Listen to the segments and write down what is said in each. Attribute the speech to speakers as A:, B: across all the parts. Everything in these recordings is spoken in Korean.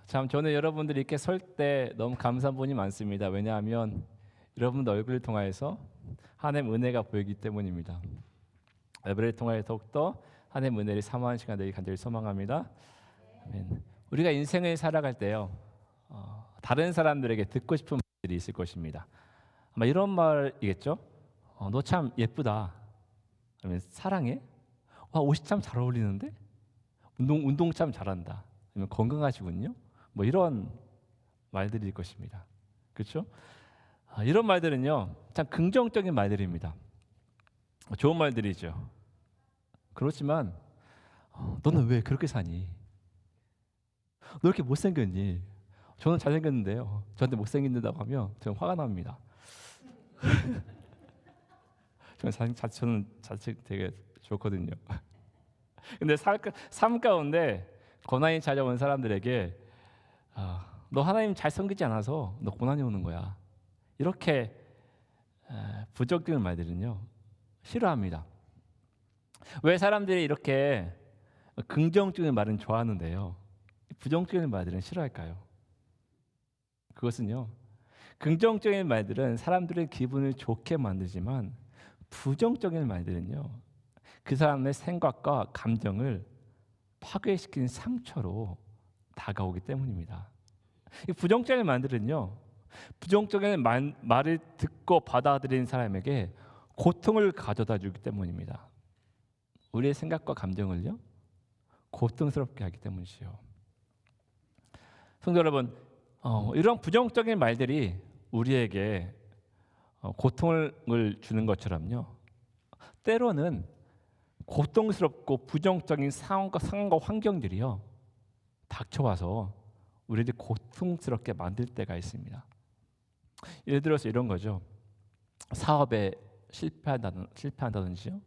A: 참 저는 여러분들이 이렇게 설 때 너무 감사한 분이 많습니다. 왜냐하면 여러분들 얼굴을 통하여서 하나님의 은혜가 보이기 때문입니다. 예배를 통하여 더욱더 하나님의 은혜를 사모하는 시간 되기 간절히 소망합니다. 아멘. 우리가 인생을 살아갈 때요, 다른 사람들에게 듣고 싶은 말들이 있을 것입니다. 아마 이런 말이겠죠. 너 참 예쁘다. 아니면 사랑해. 와, 옷이 참 잘 어울리는데. 운동 참 잘한다. 아니면 건강하시군요. 뭐 이런 말들일 것입니다. 그렇죠? 이런 말들은요, 참 긍정적인 말들입니다. 좋은 말들이죠. 그렇지만 너는 왜 그렇게 사니? 너 이렇게 못생겼니? 저는 잘생겼는데요. 저한테 못생긴다고 하면 저는 화가 납니다. 저는 자체 되게 좋거든요. 근데 삶 가운데 고난이 찾아온 사람들에게 너 하나님 잘 섬기지 않아서 너 고난이 오는 거야. 이렇게 부정적인 말들은요 싫어합니다. 왜 사람들이 이렇게 긍정적인 말은 좋아하는데요, 부정적인 말들은 싫어할까요? 그것은요, 긍정적인 말들은 사람들의 기분을 좋게 만들지만 부정적인 말들은요 그 사람의 생각과 감정을 파괴시키는 상처로 다가오기 때문입니다. 이 부정적인 말들은요, 부정적인 말을 듣고 받아들이는 사람에게 고통을 가져다 주기 때문입니다. 우리의 생각과 감정을요 고통스럽게 하기 때문이지요. 성도 여러분, 이런 부정적인 말들이 우리에게 고통을 주는 것처럼요, 때로는 고통스럽고 부정적인 상황과 환경들이요 닥쳐와서 우리를 고통스럽게 만들 때가 있습니다. 예를 들어서 이런 거죠. 사업에 실패한다든지요.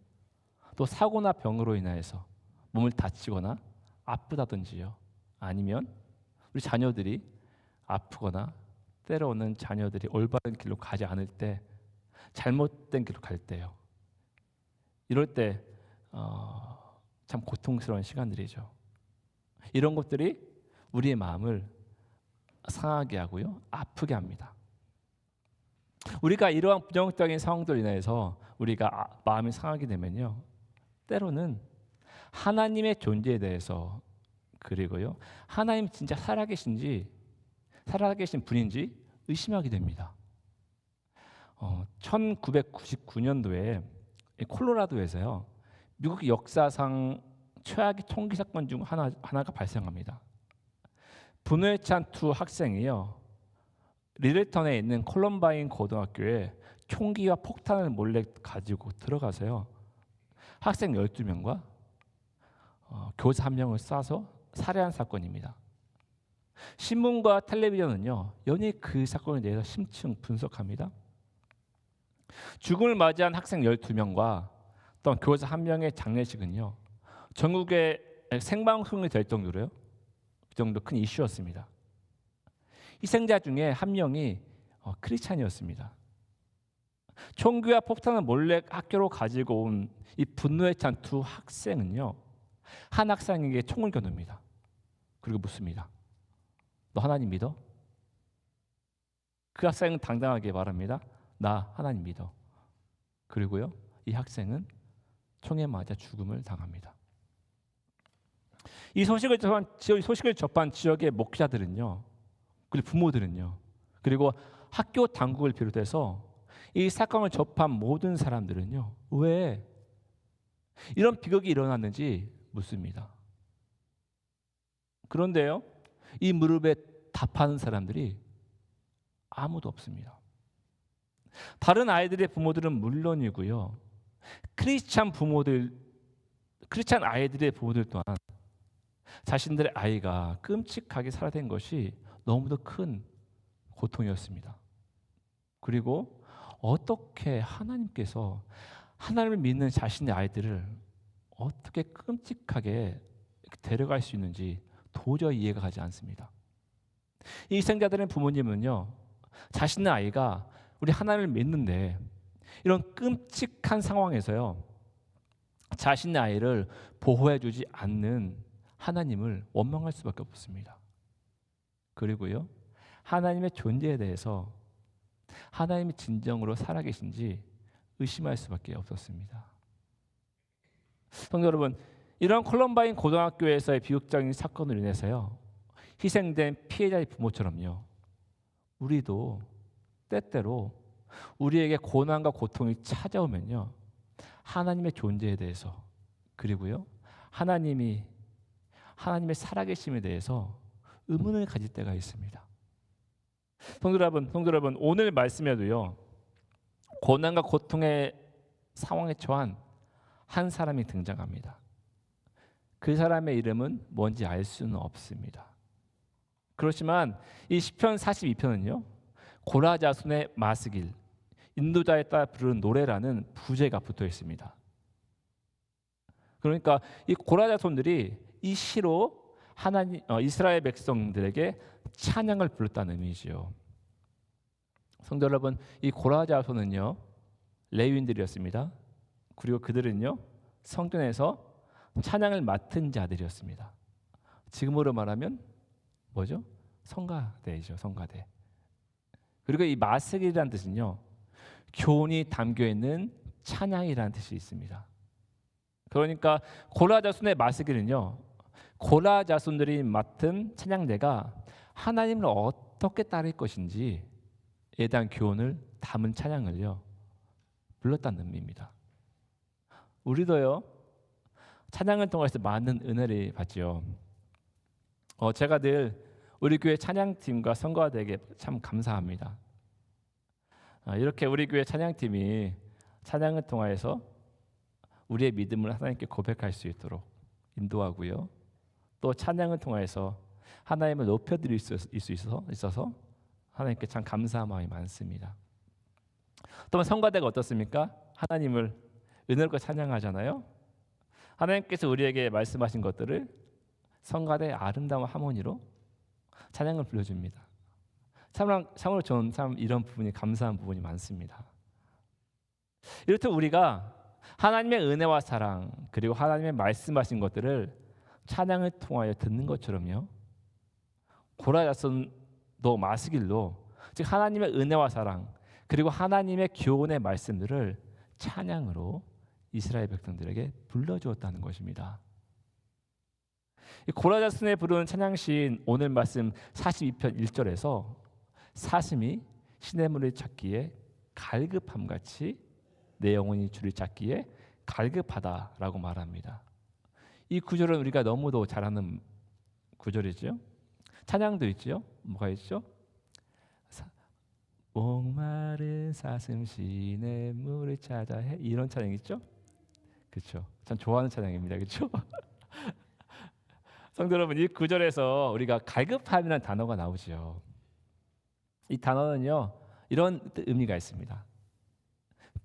A: 또 사고나 병으로 인해서 몸을 다치거나 아프다든지요. 아니면 우리 자녀들이 아프거나 때로는 자녀들이 올바른 길로 가지 않을 때, 잘못된 길로 갈 때요. 이럴 때 참 고통스러운 시간들이죠. 이런 것들이 우리의 마음을 상하게 하고요, 아프게 합니다. 우리가 이러한 부정적인 상황들로 인해서 우리가 마음이 상하게 되면요, 때로는 하나님의 존재에 대해서, 그리고요 하나님 진짜 살아계신 분인지 의심하게 됩니다. 1999년도에 콜로라도에서요 미국 역사상 최악의 총기 사건 중 하나가 발생합니다. 분노에 찬 두 학생이요 리들턴에 있는 콜럼바인 고등학교에 총기와 폭탄을 몰래 가지고 들어가서요 학생 12명과 교사 1명을 쏴서 살해한 사건입니다. 신문과 텔레비전은요 연일 그 생사건에 대해서 심층 분석합니다. 죽음을 맞이한 학생 12명과 또 교사 1명의 장례식은요 전국에 생방송이 될 정도로요, 그 정도 큰 이슈였습니다. 희생자 중에 1명이 크리스찬이었습니다. 총기와 폭탄을 몰래 학교로 가지고 온 이 분노에 찬 두 학생은요 한 학생에게 총을 겨눕니다. 그리고 묻습니다. 너 하나님 믿어? 그 학생은 당당하게 말합니다. 나 하나님 믿어. 그리고요 이 학생은 총에 맞아 죽음을 당합니다. 이 소식을 접한 지역의 목자들은요, 그리고 부모들은요, 그리고 학교 당국을 비롯해서 이 사건을 접한 모든 사람들은요 왜 이런 비극이 일어났는지 묻습니다. 그런데요 이 무릎에 답하는 사람들이 아무도 없습니다. 다른 아이들의 부모들은 물론이고요, 크리스찬 아이들의 부모들 또한 자신들의 아이가 끔찍하게 살해된 것이 너무도 큰 고통이었습니다. 그리고 어떻게 하나님께서 하나님을 믿는 자신의 아이들을 어떻게 끔찍하게 데려갈 수 있는지 도저히 이해가 가지 않습니다. 이 희생자들의 부모님은요 자신의 아이가 우리 하나님을 믿는데 이런 끔찍한 상황에서요 자신의 아이를 보호해주지 않는 하나님을 원망할 수밖에 없습니다. 그리고요, 하나님의 존재에 대해서 하나님이 진정으로 살아계신지 의심할 수밖에 없었습니다. 성도 여러분, 이런 콜럼바인 고등학교에서의 비극적인 사건으로 인해서요, 희생된 피해자의 부모처럼요, 우리도 때때로 우리에게 고난과 고통이 찾아오면요, 하나님의 존재에 대해서, 그리고요, 하나님의 살아계심에 대해서 의문을 가질 때가 있습니다. 성도 여러분, 오늘 말씀에도요, 고난과 고통의 상황에 처한 한 사람이 등장합니다. 그 사람의 이름은 뭔지 알 수는 없습니다. 그렇지만 이 시편 42편은요, 고라 자손의 마스길, 인도자에 따라 부르는 노래라는 부제가 붙어 있습니다. 그러니까 이 고라 자손들이 이 시로 이스라엘 백성들에게 찬양을 불렀다는 의미지요. 성도 여러분, 이 고라 자손은요, 레위인들이었습니다. 그리고 그들은요, 성전에서 찬양을 맡은 자들이었습니다. 지금으로 말하면 뭐죠? 성가대죠, 성가대. 그리고 이 마스길이라는 뜻은요, 교훈이 담겨 있는 찬양이라는 뜻이 있습니다. 그러니까 고라 자손의 마스길은요, 고라 자손들이 맡은 찬양대가 하나님을 어떻게 따를 것인지에 대한 교훈을 담은 찬양을요, 불렀다는 의미입니다. 우리도요, 찬양을 통해서 많은 은혜를 받죠. 제가 늘 우리 교회 찬양팀과 성가대에게 참 감사합니다. 이렇게 우리 교회 찬양팀이 찬양을 통해서 우리의 믿음을 하나님께 고백할 수 있도록 인도하고요, 또 찬양을 통해서 하나님을 높여드릴 수 있어서 하나님께 참 감사한 마음이 많습니다. 또 성가대가 어떻습니까? 하나님을 은혜롭게 찬양하잖아요. 하나님께서 우리에게 말씀하신 것들을 성가대의 아름다운 하모니로 찬양을 불러줍니다. 참으로 저는 참 이런 부분이 감사한 부분이 많습니다. 이렇듯 우리가 하나님의 은혜와 사랑, 그리고 하나님의 말씀하신 것들을 찬양을 통하여 듣는 것처럼요, 고라 자손도 마스길로, 즉 하나님의 은혜와 사랑, 그리고 하나님의 교훈의 말씀들을 찬양으로 이스라엘 백성들에게 불러주었다는 것입니다. 고라 자손에 부르는 찬양시인 오늘 말씀 42편 1절에서 사슴이 시냇물을 찾기에 갈급함같이 내 영혼이 주를 찾기에 갈급하다라고 말합니다. 이 구절은 우리가 너무도 잘 아는 구절이죠. 찬양도 있죠. 뭐가 있죠? 목마른 사슴 시냇물을 찾아 해, 이런 찬양 있죠. 그렇죠. 참 좋아하는 찬양입니다. 그렇죠. 성도 여러분, 이 구절에서 우리가 갈급함이라는 단어가 나오죠. 이 단어는요, 이런 의미가 있습니다.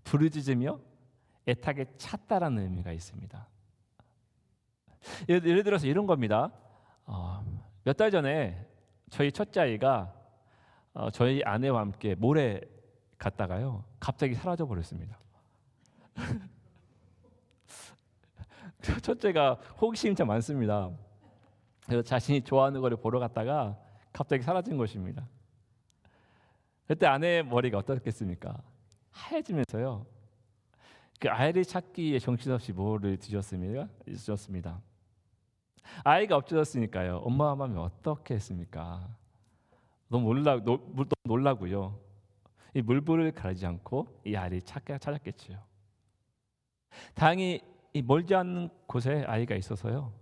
A: 부르짖으며 애타게 찾다라는 의미가 있습니다. 예를 들어서 이런 겁니다. 몇 달 전에 저희 첫째 아이가 저희 아내와 함께 모래 갔다가요, 갑자기 사라져 버렸습니다. 첫째가 호기심이 참 많습니다. 그래서 자신이 좋아하는 거를 보러 갔다가 갑자기 사라진 것입니다. 그때 아내의 머리가 어떻겠습니까? 하얘지면서요, 그 아이를 찾기에 정신없이 모래를 뒤졌습니다. 아이가 없어졌으니까요, 엄마 마음이 어떻게 했습니까? 너무 놀라고요. 이 물불을 가리지 않고 이 아이를 찾았겠지요. 다행히 이 멀지 않은 곳에 아이가 있어서요,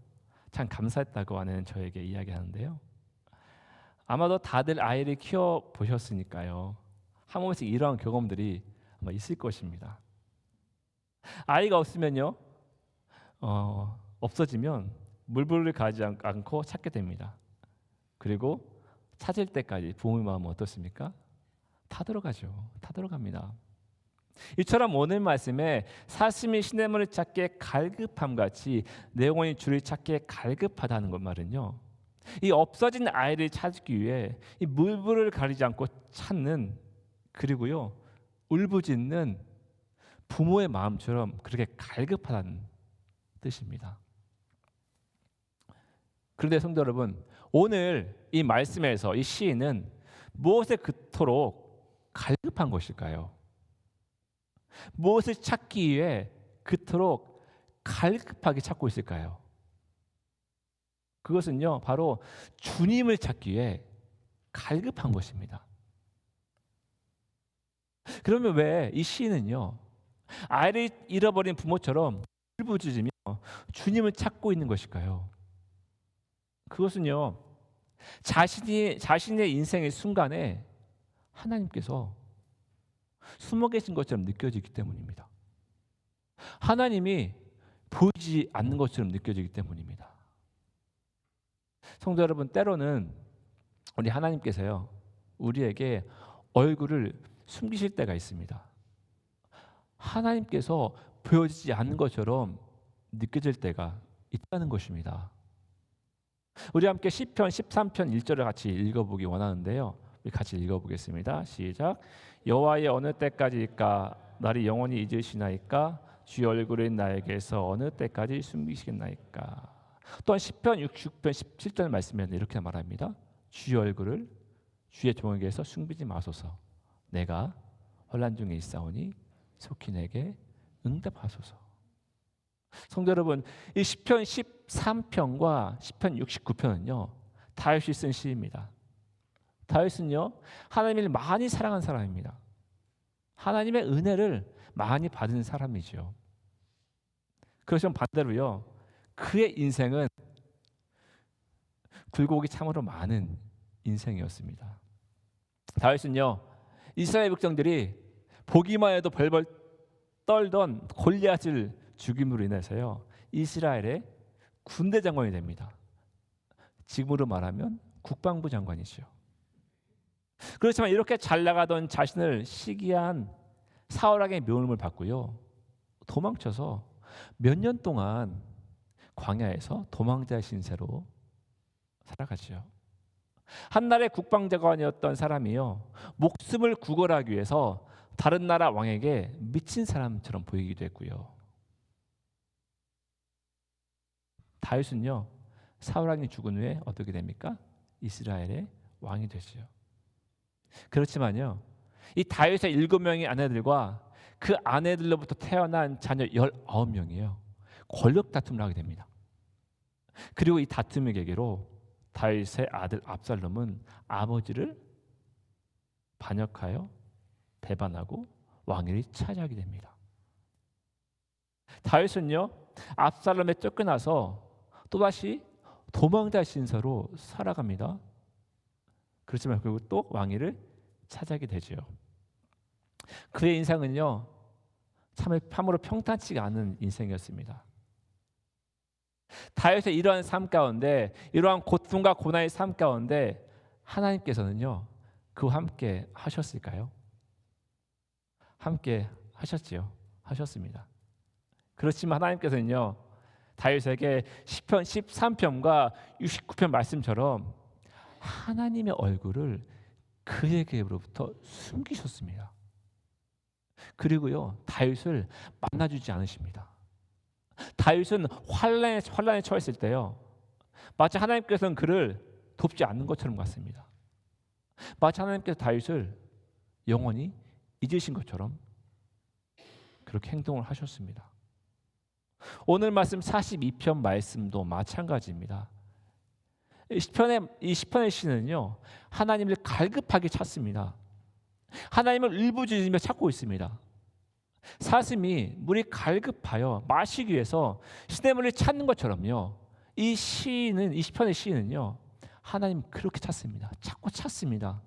A: 참 감사했다고 아내는 저에게 이야기하는데요. 아마도 다들 아이를 키워 보셨으니까요, 한 번씩 이러한 경험들이 아마 있을 것입니다. 아이가 없으면요, 없어지면 물불을 가지 않고 찾게 됩니다. 그리고 찾을 때까지 부모의 마음은 어떻습니까? 타들어갑니다. 이처럼 오늘 말씀에 사슴이 시냇물을 찾기에 갈급함같이 내 영혼이 주를 찾기에 갈급하다는 것 말은요, 이 없어진 아이를 찾기 위해 이 물불을 가리지 않고 찾는, 그리고요, 울부짖는 부모의 마음처럼 그렇게 갈급하다는 뜻입니다. 그런데 성도 여러분, 오늘 이 말씀에서 이 시인은 무엇에 그토록 갈급한 것일까요? 무엇을 찾기 위해 그토록 갈급하게 찾고 있을까요? 그것은요, 바로 주님을 찾기 위해 갈급한 것입니다. 그러면 왜 이 시인은요, 아이를 잃어버린 부모처럼 울부짖으며 주님을 찾고 있는 것일까요? 그것은요, 자신의 인생의 순간에 하나님께서 숨어 계신 것처럼 느껴지기 때문입니다. 하나님이 보이지 않는 것처럼 느껴지기 때문입니다. 성도 여러분, 때로는 우리 하나님께서요, 우리에게 얼굴을 숨기실 때가 있습니다. 하나님께서 보여지지 않는 것처럼 느껴질 때가 있다는 것입니다. 우리 함께 시편 13편 1절을 같이 읽어보기 원하는데요. 우리 같이 읽어보겠습니다. 시작. 여호와의 어느 때까지일까? 나를 영원히 잊으시나이까? 주의 얼굴을 나에게서 어느 때까지 숨기시겠나이까? 또한 시편 66편 17절 말씀에는 이렇게 말합니다. 주의 얼굴을 주의 종에게서 숨기지 마소서. 내가 혼란 중에 있사오니 속히 내게 응답하소서. 성도 여러분, 이 시편 13편과 시편 69편은요, 다윗이 쓴 시입니다. 다윗은요, 하나님을 많이 사랑한 사람입니다. 하나님의 은혜를 많이 받은 사람이죠. 그렇지만 반대로요, 그의 인생은 굴곡이 참으로 많은 인생이었습니다. 다윗은요, 이스라엘 백성들이 보기만 해도 벌벌 떨던 골리앗을 죽임으로 인해서요, 이스라엘의 군대 장관이 됩니다. 지금으로 말하면 국방부 장관이죠. 그렇지만 이렇게 잘 나가던 자신을 시기한 사울에게 미움을 받고요, 도망쳐서 몇 년 동안 광야에서 도망자 신세로 살아가죠. 한날의 국방장관이었던 사람이요, 목숨을 구걸하기 위해서 다른 나라 왕에게 미친 사람처럼 보이기도 했고요. 다윗은요, 사울 왕이 죽은 후에 어떻게 됩니까? 이스라엘의 왕이 되죠. 그렇지만요, 이 다윗의 7명의 아내들과 그 아내들로부터 태어난 자녀 19명이요, 권력 다툼을 하게 됩니다. 그리고 이 다툼의 계기로 다윗의 아들 압살롬은 아버지를 반역하여 배반하고 왕위를 차지하게 됩니다. 다윗은요, 압살롬에 쫓겨나서 또다시 도망자 신세로 살아갑니다. 그렇지만 결국 또 왕위를 차지하게 되죠. 그의 인생은요, 참으로 평탄치가 않은 인생이었습니다. 다윗의 이러한 삶 가운데, 이러한 고통과 고난의 삶 가운데 하나님께서는요, 그와 함께 하셨을까요? 함께 하셨지요. 하셨습니다. 그렇지만 하나님께서는요, 다윗에게 시편 13편과 69편 말씀처럼 하나님의 얼굴을 그에게로부터 숨기셨습니다. 그리고요, 다윗을 만나주지 않으십니다. 다윗은 환란에 처했을 때요, 마치 하나님께서는 그를 돕지 않는 것처럼 같습니다. 마치 하나님께서 다윗을 영원히 잊으신 것처럼 그렇게 행동을 하셨습니다. 오늘 말씀 42편 말씀도 마찬가지입니다. 이 시편의 시는요, 하나님을 갈급하게 찾습니다. 하나님을 울부짖으며 찾고 있습니다. 사슴이 물이 갈급하여 마시기 위해서 시냇물을 찾는 것처럼요, 이 시편의 시인은요, 하나님 그렇게 찾습니다. 찾고 찾습니다.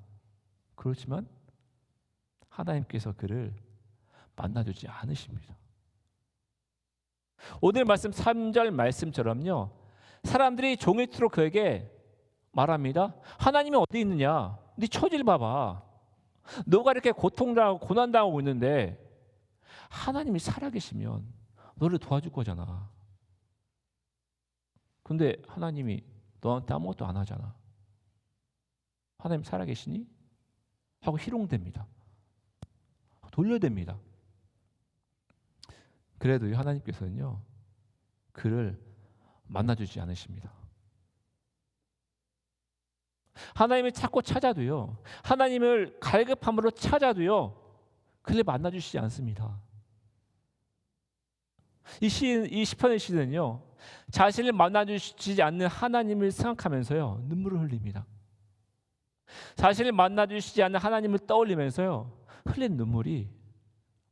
A: 그렇지만 하나님께서 그를 만나주지 않으십니다. 오늘 말씀 3절 말씀처럼요, 사람들이 종일토록 그에게 말합니다. 하나님이 어디 있느냐? 네 처지를 봐봐. 너가 이렇게 고통당하고 고난당하고 있는데 하나님이 살아계시면 너를 도와줄 거잖아. 근데 하나님이 너한테 아무것도 안 하잖아. 하나님 살아계시니? 하고 희롱됩니다. 돌려댑니다. 그래도 하나님께서는요, 그를 만나주지 않으십니다. 하나님을 찾고 찾아도요. 하나님을 갈급함으로 찾아도요. 그를 만나주시지 않습니다. 이 시편의 시인은요. 자신을 만나주시지 않는 하나님을 생각하면서요. 눈물을 흘립니다. 자신을 만나주시지 않는 하나님을 떠올리면서요. 흘린 눈물이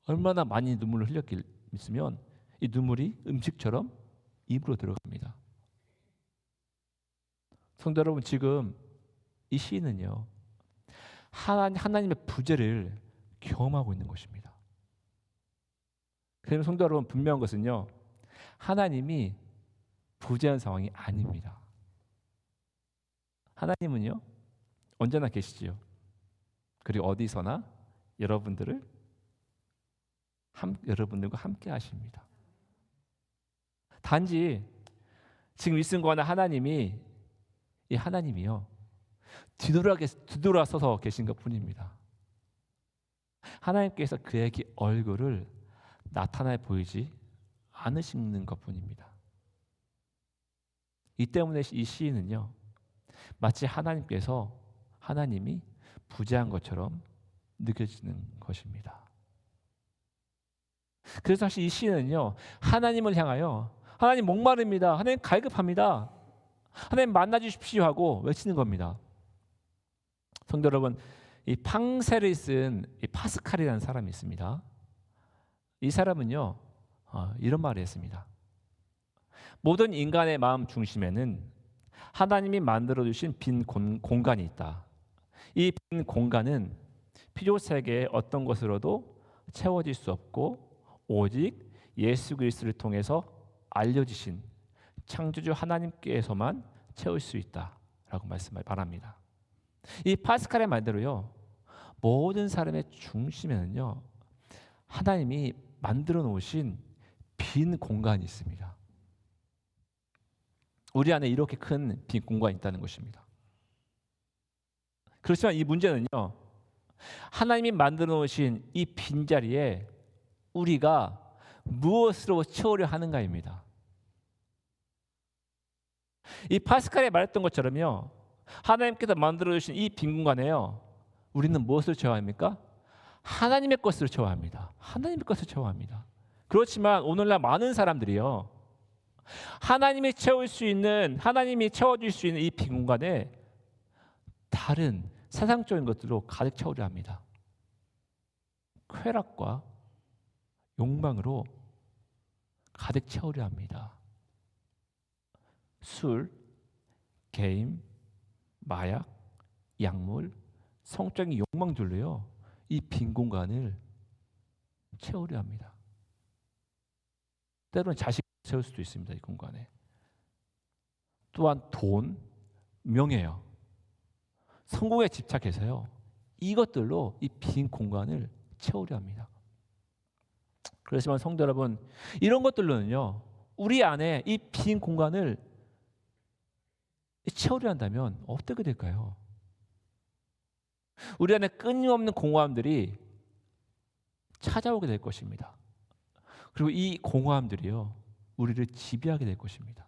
A: 얼마나 많이 눈물을 흘렸으면 이 눈물이 음식처럼 입으로 들어갑니다. 성도 여러분, 지금 이 시인은요. 하나님의 부재를 경험하고 있는 것입니다. 그러면 성도 여러분, 분명한 것은요. 하나님이 부재한 상황이 아닙니다. 하나님은요. 언제나 계시지요. 그리고 어디서나 여러분들과 함께 하십니다. 단지 지금 이 순간에 하나님이요. 뒤돌아서서 계신 것뿐입니다. 하나님께서 그에게 얼굴을 나타내 보이지 않으시는 것뿐입니다. 이 때문에 이 시인은요. 마치 하나님이 부재한 것처럼 느껴지는 것입니다. 그래서 사실 이 시인은요. 하나님을 향하여 하나님 목마릅니다. 하나님 갈급합니다. 하나님 만나 주십시오 하고 외치는 겁니다. 성도 여러분, 이 팡세를 쓴 이 파스칼이라는 사람이 있습니다. 이 사람은요. 이런 말을 했습니다. 모든 인간의 마음 중심에는 하나님이 만들어 주신 빈 공간이 있다. 이 빈 공간은 피조 세계의 어떤 것으로도 채워질 수 없고 오직 예수 그리스도를 통해서 알려지신 창조주 하나님께서만 채울 수 있다라고 말합니다. 이 파스칼의 말대로요. 모든 사람의 중심에는요. 하나님이 만들어 놓으신 빈 공간이 있습니다. 우리 안에 이렇게 큰 빈 공간이 있다는 것입니다. 그렇지만 이 문제는요. 하나님이 만들어 놓으신 이 빈자리에 우리가 무엇으로 채우려 하는가입니다. 이 파스칼이 말했던 것처럼요. 하나님께서 만들어 주신 이 빈 공간에요. 우리는 무엇을 채워야 합니까? 하나님의 것을 채워야 합니다. 하나님의 것을 채워야 합니다. 그렇지만 오늘날 많은 사람들이요. 하나님이 채워줄 수 있는 이 빈 공간에 다른 세상적인 것들로 가득 채우려 합니다. 쾌락과 욕망으로 가득 채우려 합니다. 술, 게임, 마약, 약물, 성적인 욕망들로요. 이 빈 공간을 채우려 합니다. 때로는 자식을 채울 수도 있습니다. 이 공간에. 또한 돈, 명예요. 성공에 집착해서요. 이것들로 이 빈 공간을 채우려 합니다. 그렇지만 성도 여러분, 이런 것들로는요. 우리 안에 이 빈 공간을 채우려 한다면 어떻게 될까요? 우리 안에 끊임없는 공허함들이 찾아오게 될 것입니다. 그리고 이 공허함들이요. 우리를 지배하게 될 것입니다.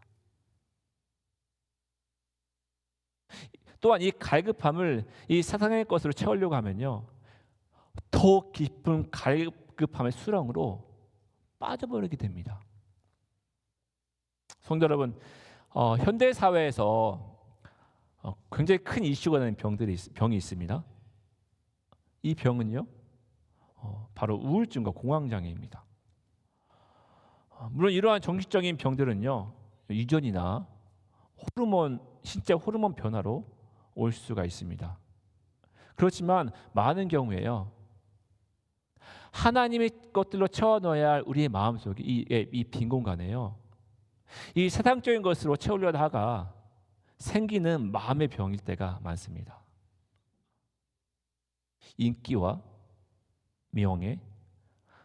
A: 또한 이 갈급함을 이 세상의 것으로 채우려고 하면요. 더 깊은 갈급함의 수렁으로 빠져버리게 됩니다. 성도 여러분, 현대 사회에서 굉장히 큰 이슈가 되는 병이 있습니다. 이 병은요, 바로 우울증과 공황장애입니다. 물론 이러한 정신적인 병들은요, 유전이나 신체 호르몬 변화로 올 수가 있습니다. 그렇지만 많은 경우에요, 하나님의 것들로 채워 넣어야 할 우리의 마음속에 이 빈 공간에요, 이 세상적인 것으로 채우려 하다가 생기는 마음의 병일 때가 많습니다. 인기와 명예,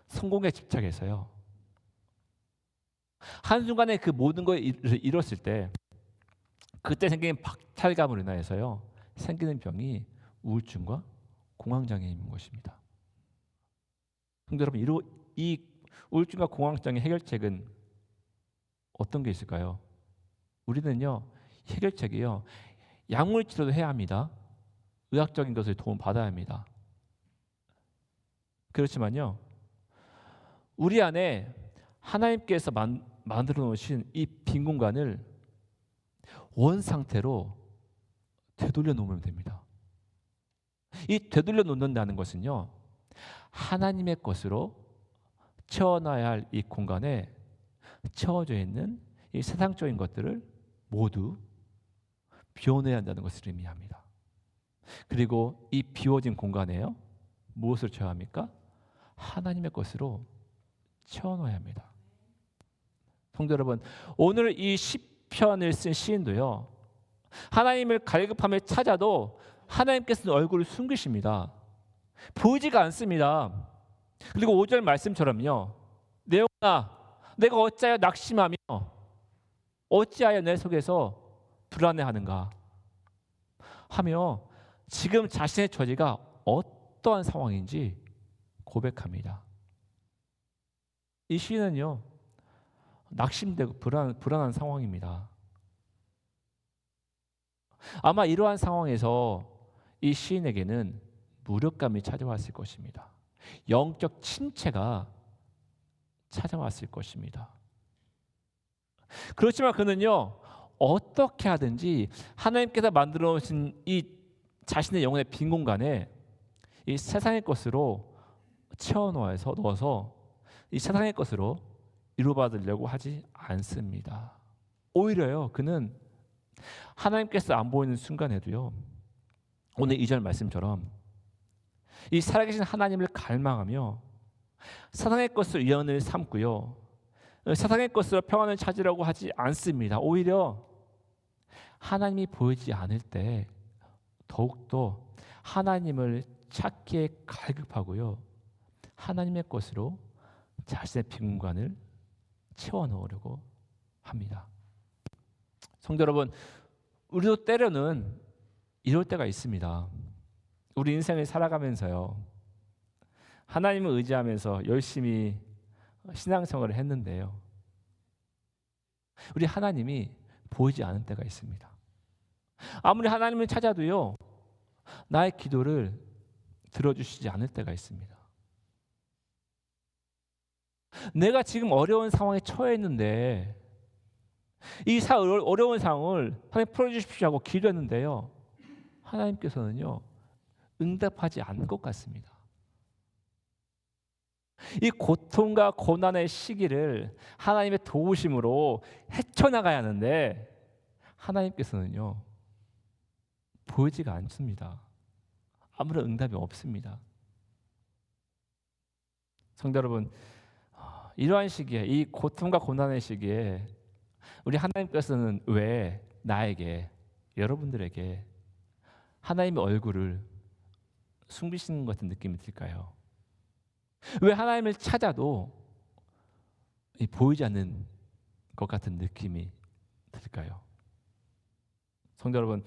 A: 성공에 집착해서요. 한순간에 그 모든 걸 잃었을 때 그때 생기는 박탈감으로 인하여서요. 생기는 병이 우울증과 공황장애인 것입니다. 근데 여러분, 이 우울증과 공황장애 해결책은 어떤 게 있을까요? 우리는요. 해결책이요. 약물 치료도 해야 합니다. 의학적인 것을 도움 받아야 합니다. 그렇지만요, 우리 안에 하나님께서 만들어 놓으신 이 빈 공간을 원 상태로 되돌려 놓으면 됩니다. 이 되돌려 놓는다는 것은요, 하나님의 것으로 채워놔야 할 이 공간에 채워져 있는 이 세상적인 것들을 모두 비워내야 한다는 것을 의미합니다. 그리고 이 비워진 공간에요, 무엇을 채워야 합니까? 하나님의 것으로 채워넣어야 합니다. 성도 여러분, 오늘 이 시편을 쓴 시인도요, 하나님을 갈급하며 찾아도 하나님께서는 얼굴을 숨기십니다. 보이지가 않습니다. 그리고 5절 말씀처럼요, 내 영혼아 내가 어찌하여 낙심하며 어찌하여 내 속에서 불안해하는가 하며 지금 자신의 처지가 어떠한 상황인지 고백합니다. 이 시인은요, 낙심되고 불안한 상황입니다. 아마 이러한 상황에서 이 시인에게는 무력감이 찾아왔을 것입니다. 영적 침체가 찾아왔을 것입니다. 그렇지만 그는요, 어떻게 하든지 하나님께서 만들어 놓으신 이 자신의 영혼의 빈 공간에 이 세상의 것으로 넣어서 이 세상의 것으로 이루받으려고 하지 않습니다. 오히려요, 그는 하나님께서 안 보이는 순간에도요, 오늘 2절 말씀처럼 이 살아계신 하나님을 갈망하며 세상의 것을 위안을 삼고요, 세상의 것으로 평안을 찾으려고 하지 않습니다. 오히려 하나님이 보이지 않을 때 더욱더 하나님을 찾기에 갈급하고요, 하나님의 것으로 자신의 빈 공간을 채워 넣으려고 합니다. 성도 여러분, 우리도 때로는 이럴 때가 있습니다. 우리 인생을 살아가면서요, 하나님을 의지하면서 열심히 신앙생활을 했는데요, 우리 하나님이 보이지 않은 때가 있습니다. 아무리 하나님을 찾아도요, 나의 기도를 들어주시지 않을 때가 있습니다. 내가 지금 어려운 상황에 처해 있는데 이 어려운 상황을 하나님 풀어주십시오 하고 기도했는데요, 하나님께서는요, 응답하지 않는 것 같습니다. 이 고통과 고난의 시기를 하나님의 도우심으로 헤쳐나가야 하는데 하나님께서는요, 보이지가 않습니다. 아무런 응답이 없습니다. 성도 여러분, 이러한 시기에, 이 고통과 고난의 시기에 우리 하나님께서는 왜 나에게, 여러분들에게 하나님의 얼굴을 숨기시는 것 같은 느낌이 들까요? 왜 하나님을 찾아도 보이지 않는 것 같은 느낌이 들까요? 성도 여러분,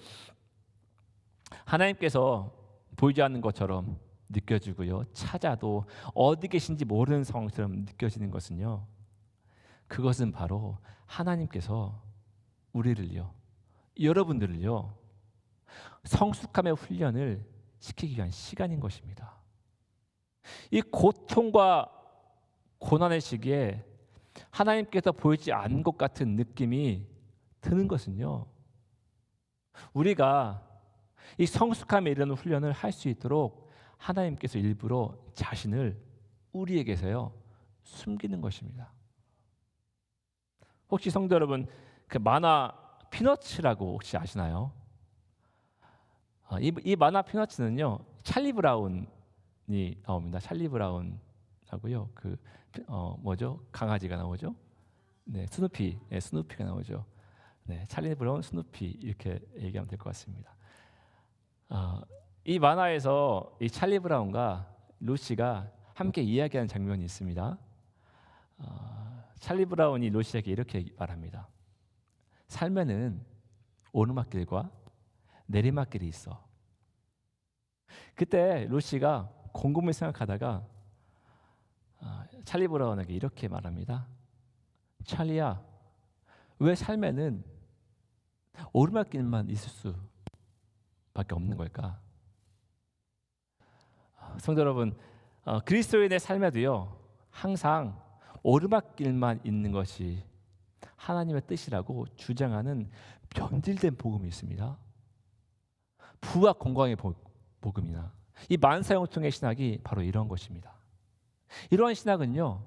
A: 하나님께서 보이지 않는 것처럼 느껴지고요, 찾아도 어디 계신지 모르는 상황처럼 느껴지는 것은요, 그것은 바로 하나님께서 우리를요, 여러분들을요, 성숙함의 훈련을 시키기 위한 시간인 것입니다. 이 고통과 고난의 시기에 하나님께서 보이지 않는 것 같은 느낌이 드는 것은요, 우리가 이 성숙함에 이르는 훈련을 할 수 있도록 하나님께서 일부러 자신을 우리에게서요 숨기는 것입니다. 혹시 성도 여러분, 그 만화 피너츠라고 혹시 아시나요? 이 만화 피너츠는요, 찰리 브라운이 나옵니다. 찰리 브라운하고요, 그 뭐죠? 강아지가 나오죠. 네, 스누피, 네, 스누피가 나오죠. 네, 찰리 브라운, 스누피 이렇게 얘기하면 될 것 같습니다. 이 만화에서 이 찰리 브라운과 루시가 함께 이야기하는 장면이 있습니다. 찰리 브라운이 루시에게 이렇게 말합니다. 삶에는 오르막길과 내리막길이 있어. 그때 루시가 곰곰이 생각하다가 찰리 브라운에게 이렇게 말합니다. 찰리야, 왜 삶에는 오르막길만 있을 수 없는 걸까? 성도 여러분, 그리스도인의 삶에도요 항상 오르막길만 있는 것이 하나님의 뜻이라고 주장하는 변질된 복음이 있습니다. 부와 건강의 복음이나 이 만사형통의 신학이 바로 이런 것입니다. 이러한 신학은요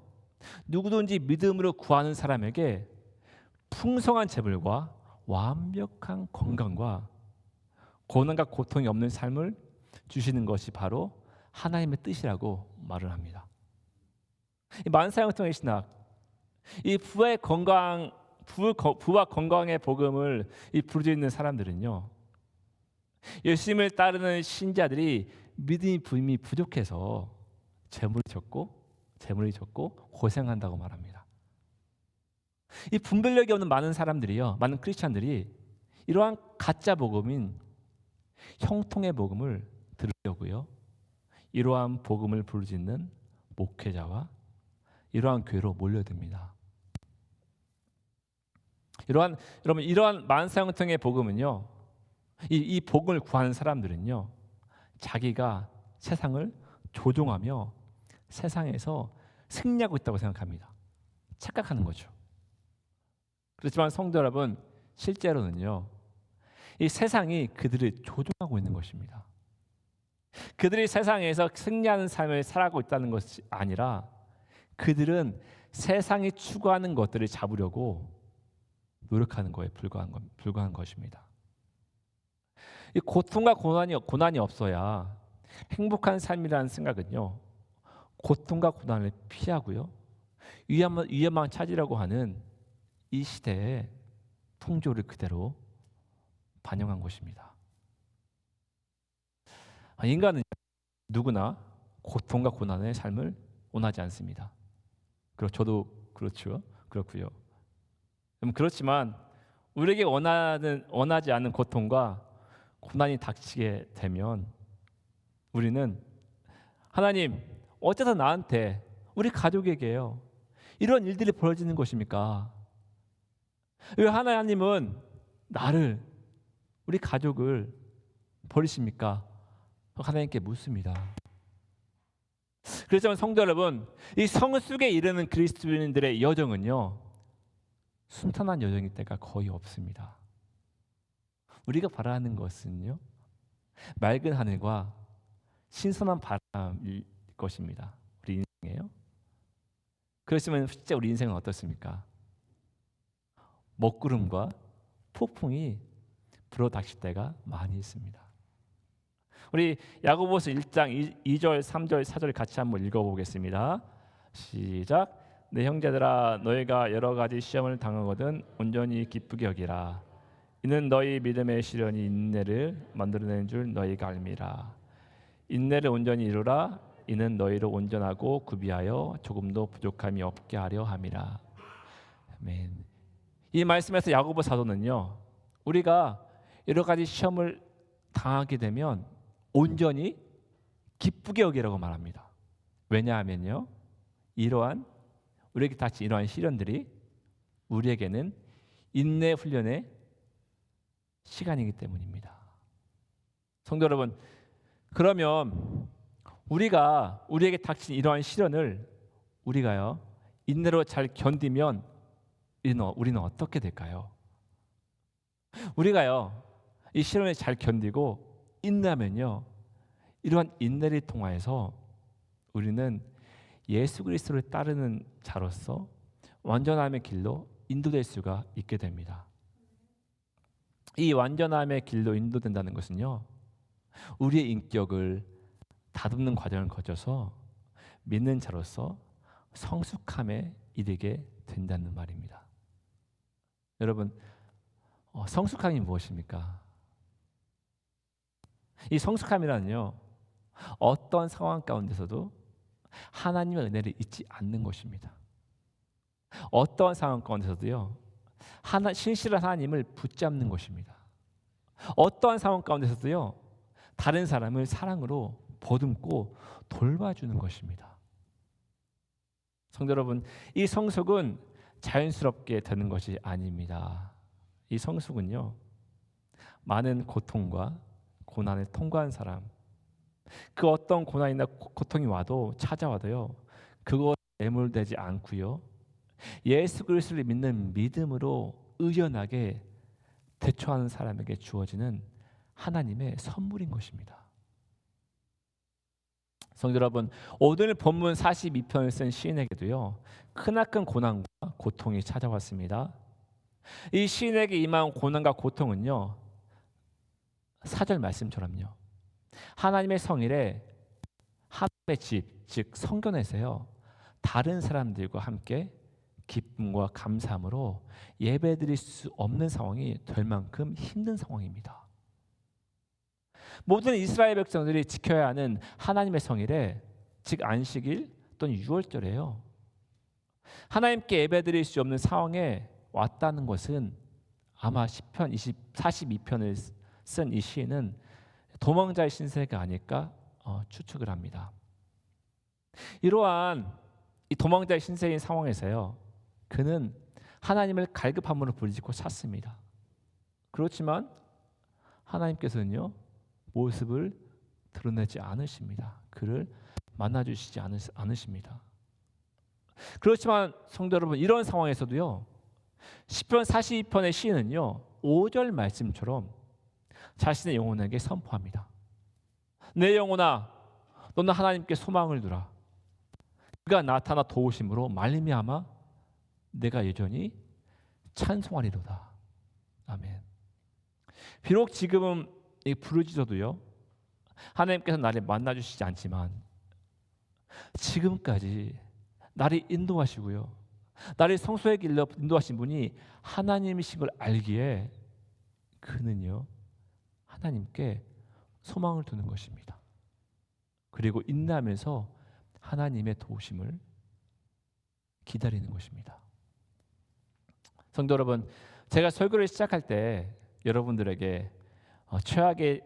A: 누구든지 믿음으로 구하는 사람에게 풍성한 재물과 완벽한 건강과 고난과 고통이 없는 삶을 주시는 것이 바로 하나님의 뜻이라고 말을 합니다. 이 만사형통의 신학, 이 부와 건강의 복음을 부르짖는 사람들은요 예수님을 따르는 신자들이 믿음이 부족해서 재물이 적고 고생한다고 말합니다. 이 분별력이 없는 많은 사람들이요, 많은 크리스찬들이 이러한 가짜 복음인 형통의 복음을 들으려고요, 이러한 복음을 부르짖는 목회자와 이러한 교회로 몰려듭니다. 여러분 이러한 만사형통의 복음은요, 이 복음을 구하는 사람들은요, 자기가 세상을 조종하며 세상에서 승리하고 있다고 생각합니다. 착각하는 거죠. 그렇지만 성도 여러분, 실제로는요, 이 세상이 그들을 조종하고 있는 것입니다. 그들이 세상에서 승리하는 삶을 살아가고 있다는 것이 아니라 그들은 세상이 추구하는 것들을 잡으려고 노력하는 거에 불과한 것입니다. 이 고통과 고난이 없어야 행복한 삶이라는 생각은요, 고통과 고난을 피하고요, 위험만 찾으려고 하는 이 시대의 풍조를 그대로 반영한 것입니다. 인간은 누구나 고통과 고난의 삶을 원하지 않습니다. 저도 그렇고요. 그렇지만 우리에게 원하지 않는 고통과 고난이 닥치게 되면 우리는 하나님, 어째서 나한테, 우리 가족에게요 이런 일들이 벌어지는 것입니까? 왜 하나님은 나를, 우리 가족을 버리십니까? 하나님께 묻습니다. 그렇지만 성도 여러분, 이 성숙에 이르는 그리스도인들의 여정은요 순탄한 여정일 때가 거의 없습니다. 우리가 바라는 것은요 맑은 하늘과 신선한 바람일 것입니다. 우리 인생이에요. 그렇지만 실제 우리 인생은 어떻습니까? 먹구름과 폭풍이 불어닥칠 때가 많이 있습니다. 우리 야고보서 1장 2절, 3절, 4절 같이 한번 읽어보겠습니다. 시작. 내 형제들아, 너희가 여러 가지 시험을 당하거든 온전히 기쁘게 여기라. 이는 너희 믿음의 시련이 인내를 만들어내는 줄 너희가 알미라. 인내를 온전히 이루라. 이는 너희를 온전하고 구비하여 조금도 부족함이 없게 하려 함이라. 아멘. 이 말씀에서 야고보 사도는요, 우리가 여러 가지 시험을 당하게 되면 온전히 기쁘게 여기라고 말합니다. 왜냐하면요, 우리에게 닥친 이러한 시련들이 우리에게는 인내 훈련의 시간이기 때문입니다. 성도 여러분, 그러면 우리에게 닥친 이러한 시련을 우리가요 인내로 잘 견디면 우리는 어떻게 될까요? 우리가요 이 시련을 잘 견디고 인내하면요, 이러한 인내를 통하여서 우리는 예수 그리스도를 따르는 자로서 완전함의 길로 인도될 수가 있게 됩니다. 이 완전함의 길로 인도된다는 것은요, 우리의 인격을 다듬는 과정을 거쳐서 믿는 자로서 성숙함에 이르게 된다는 말입니다. 여러분, 성숙함이 무엇입니까? 이 성숙함이란요, 어떤 상황 가운데서도 하나님의 은혜를 잊지 않는 것입니다. 어떠한 상황 가운데서도요, 신실한 하나님을 붙잡는 것입니다. 어떠한 상황 가운데서도요, 다른 사람을 사랑으로 보듬고 돌봐주는 것입니다. 성도 여러분, 이 성숙은 자연스럽게 되는 것이 아닙니다. 이 성숙은요, 많은 고통과 고난을 통과한 사람, 그 어떤 고난이나 고통이 와도 찾아와도요, 그것 매몰되지 않고요, 예수 그리스도를 믿는 믿음으로 의연하게 대처하는 사람에게 주어지는 하나님의 선물인 것입니다. 성도 여러분, 오늘 본문 42편을 쓴 시인에게도요, 크나큰 고난과 고통이 찾아왔습니다. 이 시인에게 임한 고난과 고통은요, 4절 말씀처럼요, 하나님의 성일에 하나님의 집, 즉 성전에서요, 다른 사람들과 함께 기쁨과 감사함으로 예배드릴 수 없는 상황이 될 만큼 힘든 상황입니다. 모든 이스라엘 백성들이 지켜야 하는 하나님의 성일에, 즉 안식일 또는 유월절에요, 하나님께 예배드릴 수 없는 상황에 왔다는 것은 아마 시편 42편을 쓴 이 시인은 도망자의 신세가 아닐까 추측을 합니다. 이러한 이 도망자의 신세인 상황에서요, 그는 하나님을 갈급함으로 부르짖고 찾습니다. 그렇지만 하나님께서는요, 모습을 드러내지 않으십니다. 그를 만나주시지 않으십니다. 그렇지만 성도 여러분, 이런 상황에서도요, 시편 42편의 시인은요, 5절 말씀처럼 자신의 영혼에게 선포합니다. 내 영혼아, 너는 하나님께 소망을 두라. 그가 나타나 도우심으로 말미암아 내가 여전히 찬송하리로다. 아멘. 비록 지금은 부르짖어도요, 하나님께서 나를 만나주시지 않지만 지금까지 나를 인도하시고요, 나를 성소의 길로 인도하신 분이 하나님이신 걸 알기에 그는요, 하나님께 소망을 두는 것입니다. 그리고 인내하면서 하나님의 도우심을 기다리는 것입니다. 성도 여러분, 제가 설교를 시작할 때 여러분들에게 최악의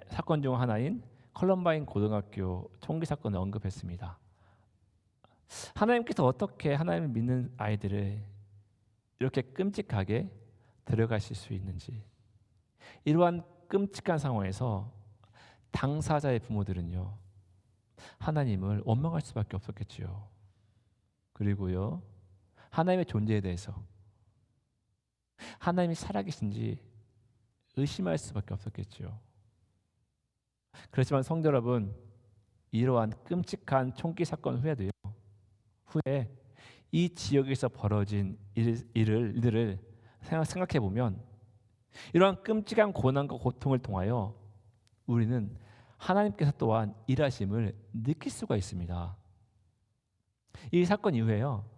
A: 사건 중 하나인 컬럼바인 고등학교 총기 사건을 언급했습니다. 하나님께서 어떻게 하나님을 믿는 아이들을 이렇게 끔찍하게 데려가실 수 있는지, 이러한 끔찍한 상황에서 당사자의 부모들은요, 하나님을 원망할 수밖에 없었겠지요. 그리고요, 하나님의 존재에 대해서 하나님이 살아계신지 의심할 수밖에 없었겠지요. 그렇지만 성도 여러분, 이러한 끔찍한 총기 사건 후에 이 지역에서 벌어진 일들을 생각해 보면, 이러한 끔찍한 고난과 고통을 통하여 우리는 하나님께서 또한 일하심을 느낄 수가 있습니다. 이 사건 이후에요,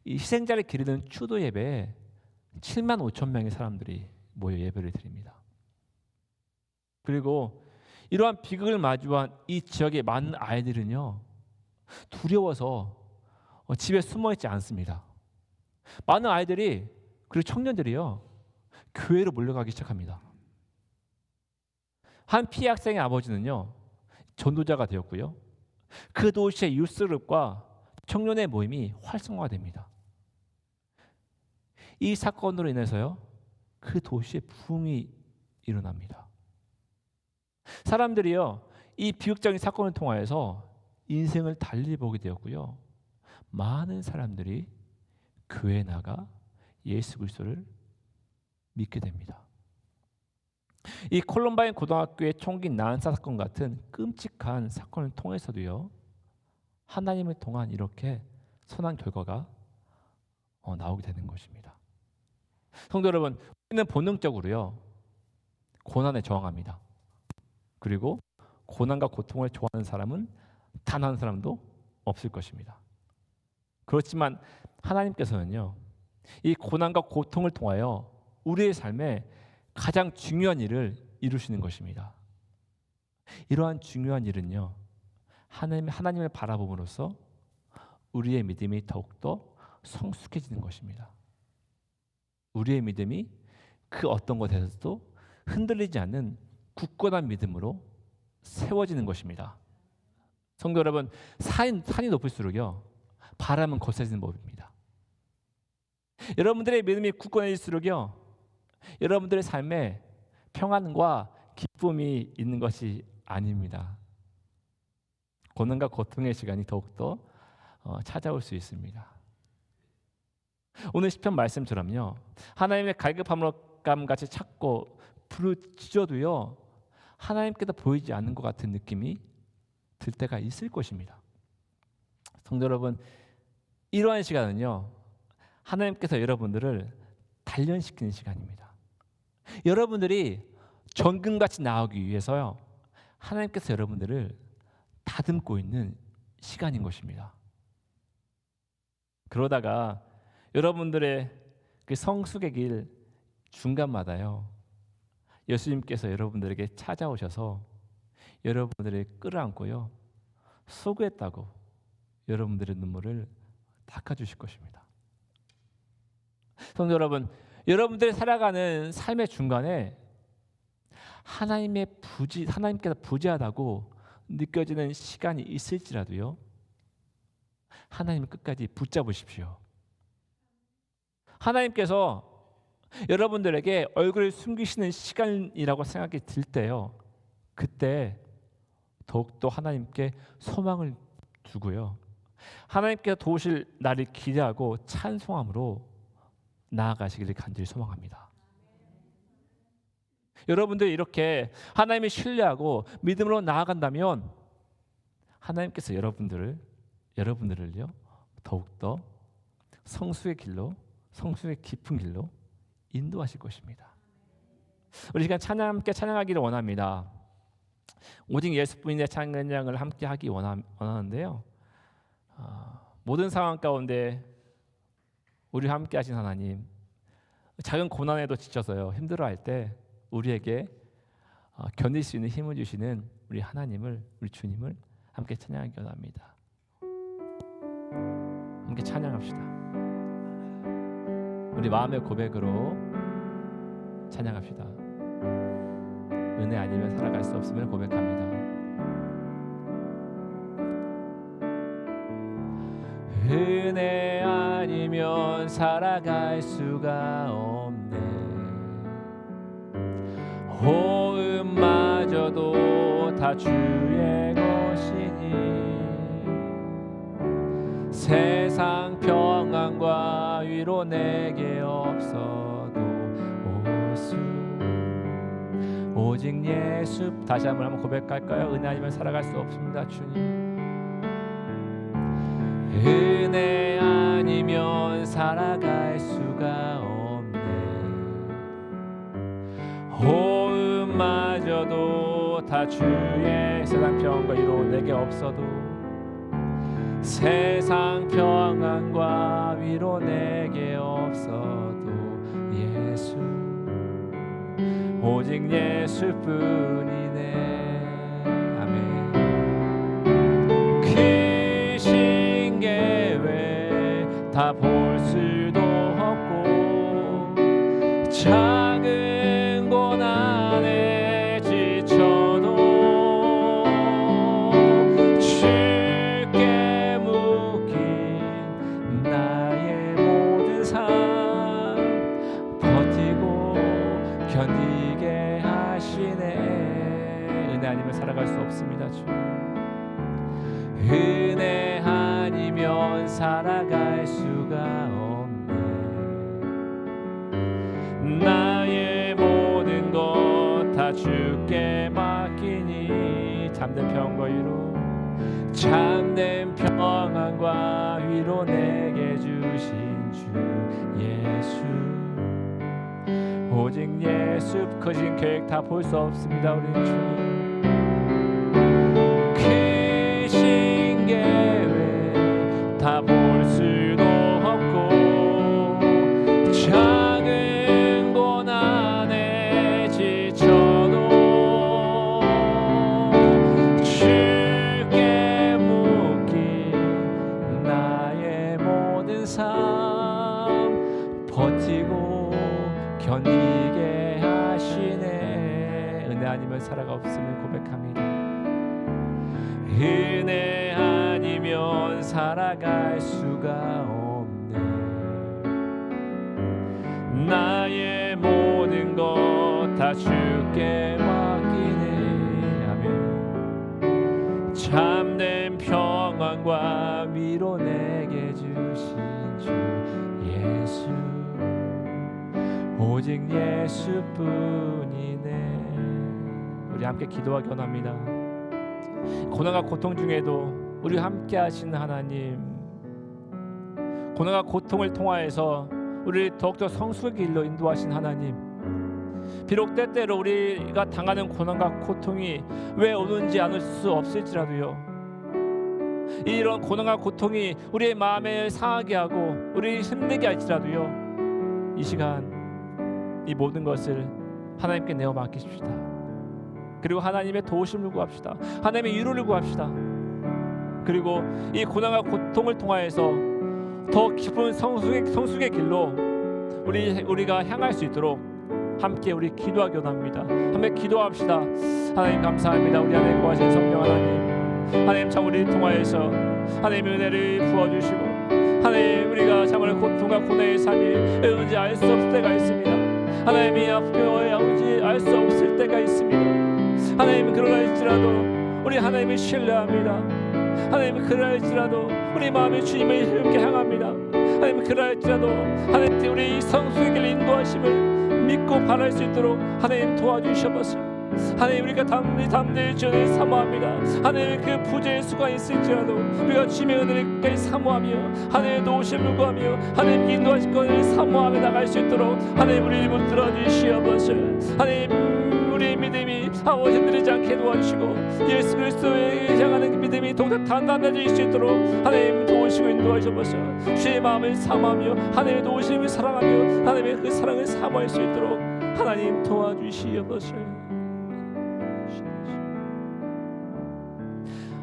A: 이 희생자를 기리는 추도 예배에 7만 5천 명의 사람들이 모여 예배를 드립니다. 그리고 이러한 비극을 마주한 이 지역의 많은 아이들은요, 두려워서 집에 숨어 있지 않습니다. 많은 아이들이, 그리고 청년들이요, 교회로 몰려가기 시작합니다. 한 피해 학생의 아버지는요, 전도자가 되었고요, 그 도시의 유스룹과 청년의 모임이 활성화됩니다. 이 사건으로 인해서요, 그 도시에 부흥이 일어납니다. 사람들이요, 이 비극적인 사건을 통하여서 인생을 달리 보게 되었고요, 많은 사람들이 교회에 나가 예수 그리스도를 믿게 됩니다. 이 콜럼바인 고등학교의 총기 난사 사건 같은 끔찍한 사건을 통해서도요, 하나님을 통한 이렇게 선한 결과가 나오게 되는 것입니다. 성도 여러분, 우리는 본능적으로요, 고난에 저항합니다. 그리고 고난과 고통을 좋아하는 사람은 단 한 사람도 없을 것입니다. 그렇지만 하나님께서는요, 이 고난과 고통을 통하여 우리의 삶에 가장 중요한 일을 이루시는 것입니다. 이러한 중요한 일은요, 하나님을 바라봄으로써 우리의 믿음이 더욱더 성숙해지는 것입니다. 우리의 믿음이 그 어떤 것에서도 흔들리지 않는 굳건한 믿음으로 세워지는 것입니다. 성도 여러분, 산이 높을수록요, 바람은 거세지는 법입니다. 여러분들의 믿음이 굳건해질수록요, 여러분들의 삶에 평안과 기쁨이 있는 것이 아닙니다. 고난과 고통의 시간이 더욱더 찾아올 수 있습니다. 오늘 시편 말씀처럼요, 하나님의 갈급함감 같이 찾고 부르짖어도요 하나님께서 보이지 않는 것 같은 느낌이 들 때가 있을 것입니다. 성도 여러분, 이러한 시간은요 하나님께서 여러분들을 단련시키는 시간입니다. 여러분들이 정금같이 나오기 위해서요 하나님께서 여러분들을 다듬고 있는 시간인 것입니다. 그러다가 여러분들의 그 성숙의 길 중간마다요 예수님께서 여러분들에게 찾아오셔서 여러분들을 끌어안고요 수고했다고 여러분들의 눈물을 닦아주실 것입니다. 성도 여러분, 여러분들이 살아가는 삶의 중간에 하나님께서 부재하다고 느껴지는 시간이 있을지라도요 하나님을 끝까지 붙잡으십시오. 하나님께서 여러분들에게 얼굴을 숨기시는 시간이라고 생각이 들 때요 그때 더욱더 하나님께 소망을 두고요 하나님께서 도우실 날을 기대하고 찬송함으로 나아가시기를 간절히 소망합니다. 여러분들이 이렇게 하나님을 신뢰하고 믿음으로 나아간다면 하나님께서 여러분들을요 더욱더 성숙의 길로, 성숙의 깊은 길로 인도하실 것입니다. 우리 시간 함께 찬양하기를 원합니다. 오직 예수뿐인의 찬양을 함께 하기 원하는데요 모든 상황 가운데 우리 함께 하신 하나님, 작은 고난에도 지쳐서요 힘들어할 때 우리에게 견딜 수 있는 힘을 주시는 우리 하나님을, 우리 주님을 함께 찬양하기 원합니다. 함께 찬양합시다. 우리 마음의 고백으로 찬양합시다. 은혜 아니면 살아갈 수 없음을 고백합니다. 은혜 아니면 살아갈 수가 없네. 호흡마저도 다 주의 것이니 세상 평안과 위로 내게 없어도 오직 예수. 다시 한번 고백할까요? 은혜 아니면 살아갈 수 없습니다. 주님, 은혜 아니면 살아갈 수가 없네. 호흡마저도 다 주의 세상 평안과 위로 내게 없어도 세상 평안과 위로 내게 없어도 예수, 오직 예수뿐이네. 아멘. 크신 계획 다 볼 수도 없고 작은 고난에 지쳐도 주께 묶인 나의 모든 삶 버티고 견디게 하시네. 은혜 아니면 살아갈 수 없습니다. 주, 은혜 아니면 살아갈 수가 없네. 나의 모든 것 다 주께 맡기니 참된 평안과 위로, 참된 평안과 위로 내게 주신 주 예수, 오직 예수. 크신 계획 다 볼 수 없습니다. 우리 주님, 크신 계획 다 볼 수도 없고 작은 고난에 지쳐도 주께 묶인 나의 모든 삶 버티고 견디게 하시네. 은혜 아니면 살아가 없음을 고백합니다. 은혜 아니면 살아갈 수가 없네. 나의 모든 것 다 주께 맡겨 참된 평안과 위로 내게 주신 주 예수, 오직 예수뿐이네. 우리 함께 기도하기 원합니다. 고난과 고통 중에도 우리 함께 하시는 하나님, 고난과 고통을 통하여서 우리를 더욱더 성숙의 길로 인도하신 하나님, 비록 때때로 우리가 당하는 고난과 고통이 왜 오는지 알 수 없을지라도요, 이런 고난과 고통이 우리의 마음을 상하게 하고 우리를 힘들게 할지라도요, 이 시간 이 모든 것을 하나님께 내어 맡기십시다. 그리고 하나님의 도우심을 구합시다. 하나님의 위로를 구합시다. 그리고 이 고난과 고통을 통하여서 더 깊은 성숙의 길로 우리가 향할 수 있도록 함께 우리 기도하기 원합니다. 함께 기도합시다. 하나님 감사합니다. 우리 안에 거하신 성령 하나님 참 우리를 통하여서 하나님의 은혜를 부어주시고, 하나님 우리가 참으로 고통과 고난의 삶이 뭔지 알 수 없을 때가 있습니다. 하나님이 아프게 알 수 없을 때가 있습니다. 하나님 그러나 할지라도 우리 하나님을 신뢰합니다. 하나님 그러나 할지라도 우리 마음이 주님을 힘께 향합니다. 하나님 그러나 할지라도 하나님 우리 성숙의 길 인도하심을 믿고 바랄 수 있도록 하나님 도와주셔서, 하나님 우리가 담대히 주를 사모합니다. 하나님 그 부재의 수가 있을지라도 우리가 주님의 은혜를 사모하며 하나님의 도우심을 구하며 하나님 인도하신 것을 사모하며 나갈 수 있도록 하나님 우리 입을 들어주시옵소서. 하나님 우리의 믿음이 흔들리지 않게 도와주시고 예수 그리스도에 향하는 그 믿음이 더욱 단단해질 수 있도록 하나님 도우시고 인도하셔서 주의 마음을 사모하며 하나님의 도우심을 사랑하며 하나님의 그 사랑을 사모할 수 있도록 하나님 도와주시옵소서.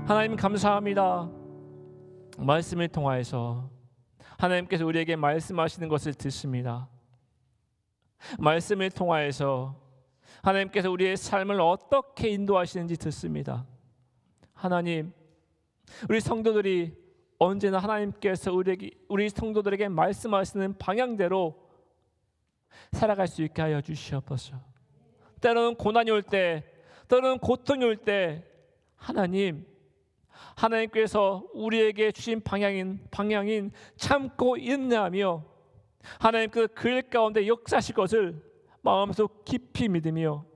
A: 하나님 감사합니다. 말씀을 통하여서 하나님께서 우리에게 말씀하시는 것을 듣습니다. 말씀을 통하여서 하나님께서 우리의 삶을 어떻게 인도하시는지 듣습니다. 하나님, 우리 성도들이 언제나 하나님께서 우리 성도들에게 말씀하시는 방향대로 살아갈 수 있게 하여 주시옵소서. 때로는 고난이 올 때, 때로는 고통이 올 때 하나님께서 우리에게 주신 방향인 참고 인내하며 하나님께서 그 일 가운데 역사하실 것을 마음속 깊이 믿으며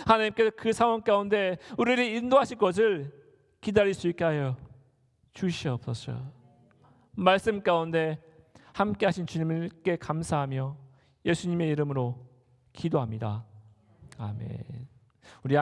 A: 하나님께서 그 상황 가운데 우리를 인도하실 것을 기다릴 수 있게 하여 주시옵소서. 말씀 가운데 함께 하신 주님께 감사하며 예수님의 이름으로 기도합니다. 아멘. 우리